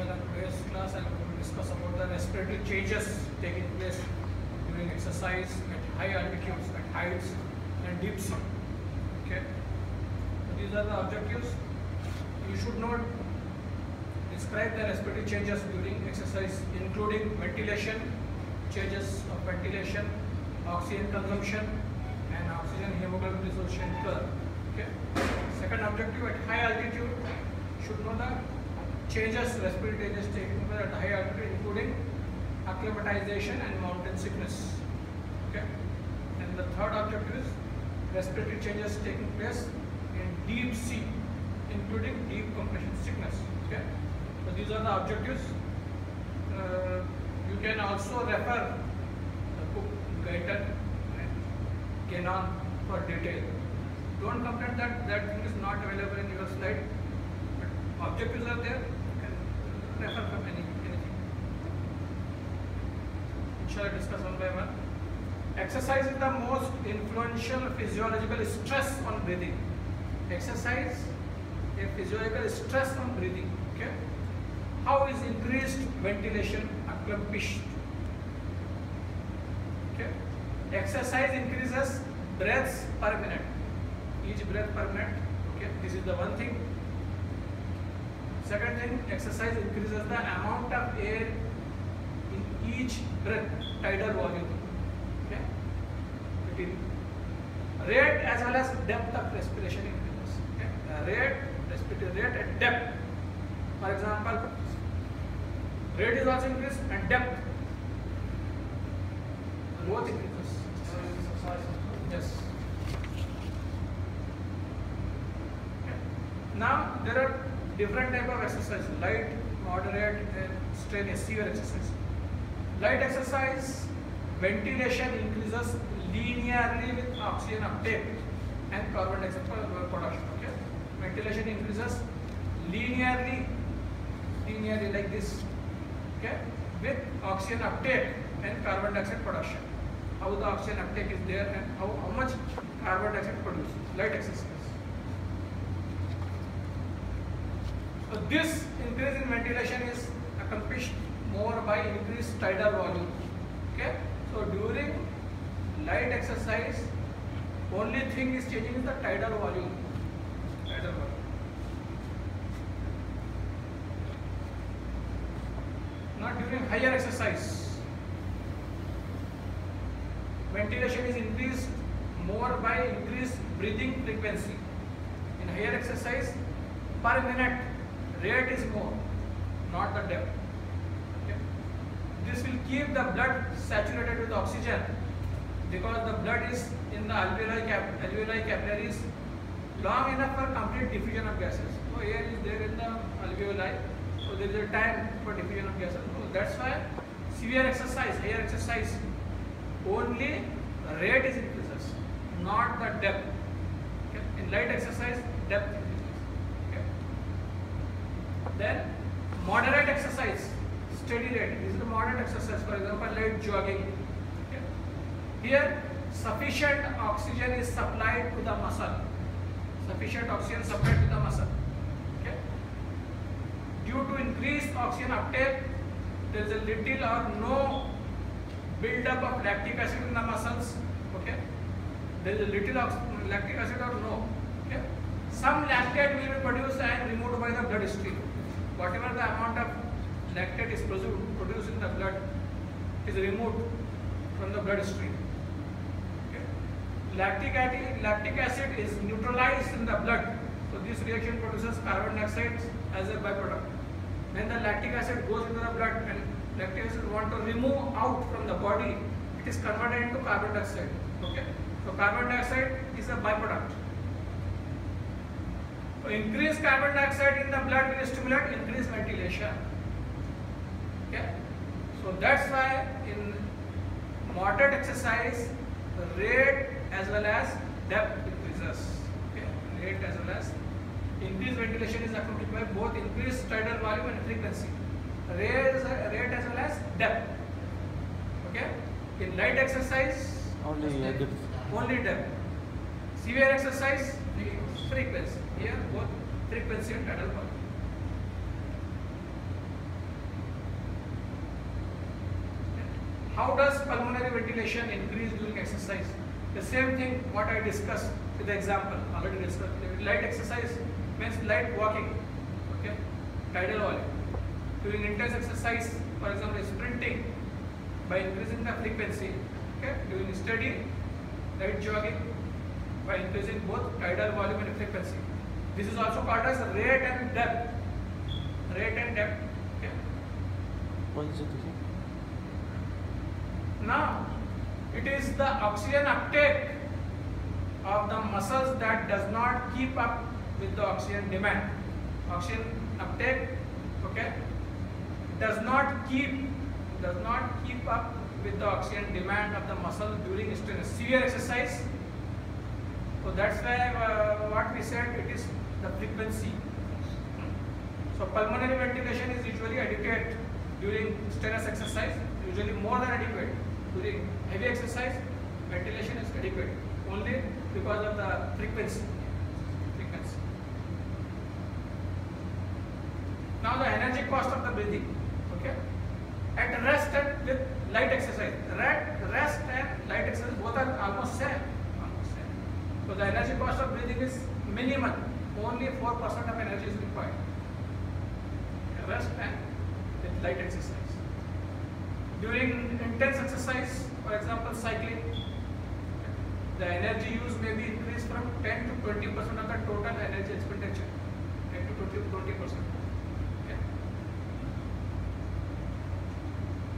Well, in today's class, I'm going to discuss about the respiratory changes taking place during exercise at high altitudes, at heights and deep sea. Okay. So these are the objectives. You should not describe the respiratory changes during exercise, including ventilation, changes of ventilation, oxygen consumption, and oxygen hemoglobin dissociation curve. Okay. Second objective, at high altitude, should know the changes, respiratory changes taking place at high altitude, including acclimatization and mountain sickness. Okay. And the third objective is respiratory changes taking place in deep sea, including deep compression sickness. Okay. So these are the objectives. You can also refer the book Guyton and Gannon for detail. Don't complain that that thing is not available in your slide. But objectives are there. You can refer from anything. Shall I discuss one by one? Exercise is the most influential physiological stress on breathing. Exercise is physiological stress on breathing. Okay. How is increased ventilation accomplished? Okay. Exercise increases breaths per minute. Each breath per minute. Okay. This is the one thing. Second thing, exercise increases the amount of air in each breath, tidal volume. Okay. Rate as well as depth of respiration increases. Okay. Respiratory rate and depth. For example, rate is also increased and depth both increases. Yes. Okay. Now there are different type of exercise: light, moderate, and strenuous, severe exercise. Light exercise, ventilation increases linearly with oxygen uptake and carbon dioxide production. Okay. Ventilation increases linearly like this. Okay, with oxygen uptake and carbon dioxide production. How the oxygen uptake is there and how much carbon dioxide produced. Light exercise. So this increase in ventilation is accomplished more by increased tidal volume. Okay, so during light exercise, only thing is changing is the tidal volume. Tidal volume. Not during higher exercise. Ventilation is increased more by increased breathing frequency. In higher exercise, per minute rate is more, not the depth. Okay. This will keep the blood saturated with oxygen because the blood is in the alveoli capillaries long enough for complete diffusion of gases. So air is there in the alveoli, so there is a time for diffusion of gases. So that's why severe exercise, higher exercise, only rate is increases, not the depth. Okay. In light exercise, depth increases. Okay. Then moderate exercise, steady rate. This is the moderate exercise. For example, light jogging. Okay. Here, sufficient oxygen is supplied to the muscle. Sufficient oxygen supplied to the muscle. Okay. Due to increased oxygen uptake, there is a little or no build-up of lactic acid in the muscles. Okay. There is a little lactic acid or no. Okay. Some lactate will be produced and removed by the bloodstream. Whatever the amount of lactate is produced in the blood is removed from the bloodstream. Okay. Lactic acid is neutralized in the blood. So this reaction produces carbon dioxide as a byproduct. When the lactic acid goes into the blood and lactic acid want to remove out from the body, it is converted into carbon dioxide. Okay. So carbon dioxide is a byproduct. So increased carbon dioxide in the blood will stimulate increased ventilation. Okay. So that's why in moderate exercise, the rate as well as depth increases. Okay. Rate as well as increased ventilation is accompanied by both increased tidal volume and frequency. Rate as well as depth. Okay. In light exercise, only depth. Severe exercise, frequency. Here both frequency and tidal volume. How does pulmonary ventilation increase during exercise? The same thing what I discussed with the example, already discussed. Light exercise means light walking, okay, tidal volume. During intense exercise, for example, sprinting, by increasing the frequency, okay, during steady light jogging, by increasing both tidal volume and frequency. This is also called as rate and depth. Rate and depth. Okay. What is it? Now, it is the oxygen uptake of the muscles that does not keep up with the oxygen demand. Oxygen uptake, okay, does not keep up with the oxygen demand of the muscle during severe exercise. So that's why what we said, it is the frequency. So pulmonary ventilation is usually adequate during strenuous exercise, usually more than adequate. During heavy exercise, ventilation is adequate only because of the frequency. Now the energy cost of the breathing. Okay. At rest and with light exercise, rest and light exercise both are almost same. So the energy cost of breathing is minimal. Only 4% of energy is required. Rest and with light exercise. During intense exercise, for example cycling, the energy use may be increased from 10 to 20% of the total energy expenditure. 10 to 20%. Okay.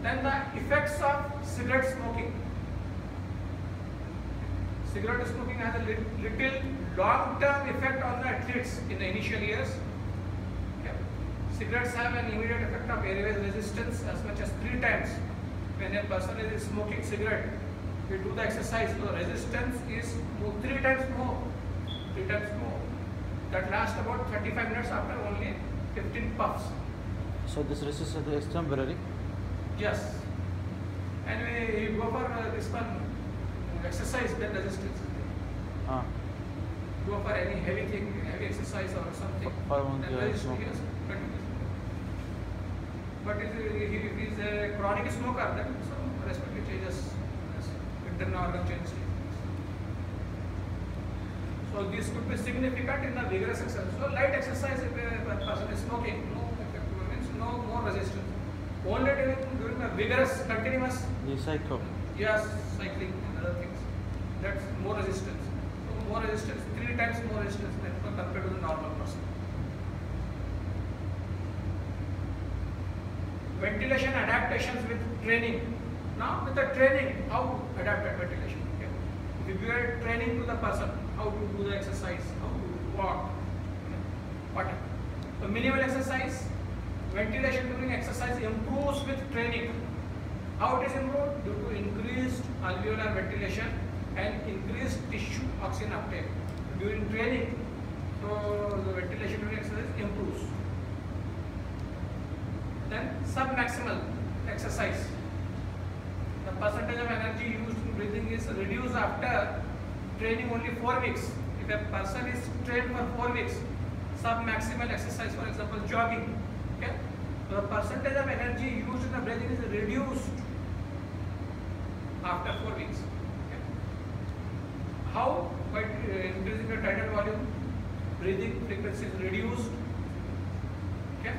Then the effects of cigarette smoking. Cigarette smoking has a little long-term effect on the athletes in the initial years. Okay. Cigarettes have an immediate effect of airway resistance as much as 3 times. When a person is smoking cigarette, we do the exercise, so resistance is 3 times more. 3 times more. That lasts about 35 minutes after only 15 puffs. So this resistance is temporary? Yes. And we go for this one exercise, then resistance. Go for any heavy thing, heavy exercise or something. Then resistance, yes, continues. But if he is a chronic smoker, then some respiratory changes, internal organ changes. So this could be significant in the vigorous exercise. So light exercise, if a person is smoking, no effect, means no more resistance. Only during the vigorous, continuous. You cycle. Yes, cycling and other things. That's more resistance. So more resistance, 3 times more resistance than compared to the normal person. Ventilation adaptations with training. Now with the training, how adapted ventilation? Okay. If we are training to the person, how to do the exercise, how to walk, whatever. So minimal exercise, ventilation during exercise improves with training. How it is improved? Due to increased alveolar ventilation and increased tissue oxygen uptake. During training, so the ventilation during exercise improves. Then submaximal exercise. The percentage of energy used in breathing is reduced after training only 4 weeks. If a person is trained for 4 weeks, submaximal exercise, for example jogging, okay, so the percentage of energy used in the breathing is reduced after 4 weeks. Okay. How? By increasing the tidal volume, breathing frequency is reduced. Okay.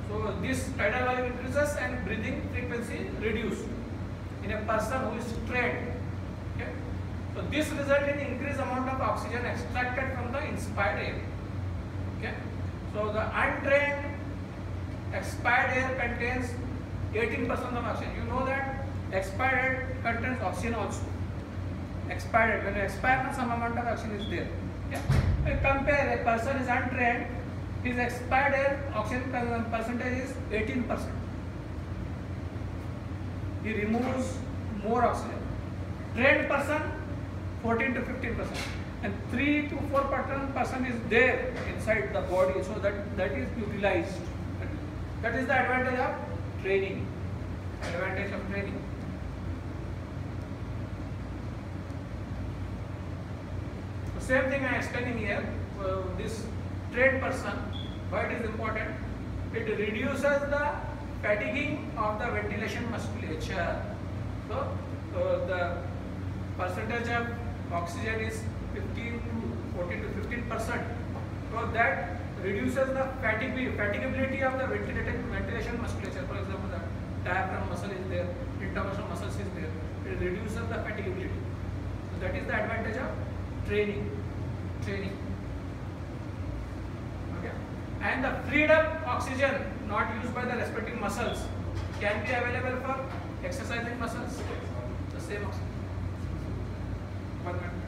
So this tidal volume increases and breathing frequency reduced in a person who is trained. Okay. So this results in increased amount of oxygen extracted from the inspired air. Okay. So the untrained expired air contains 18% of oxygen. You know that expired air contains oxygen also. Expired air, when you expire, some amount of oxygen is there. Okay. Compare, a person is untrained, his expired air oxygen percentage is 18%. He removes more oxygen. Trained person 14 to 15%, and 3 to 4% is there inside the body, so that is utilized. That is the advantage of training. Advantage of training. The same thing I am explaining here. This trained person, why it is important? It reduces the fatiguing of the ventilation musculature. So the percentage of oxygen is 15 to 14 to 15%. So that reduces the fatigability of the ventilation musculature. For example, the diaphragm muscle is there, intermuscular muscles is there. It reduces the fatigability. So that is the advantage of training. Okay. And the freed up oxygen not used by the respective muscles can be available for exercising muscles. The same oxygen. 1 minute.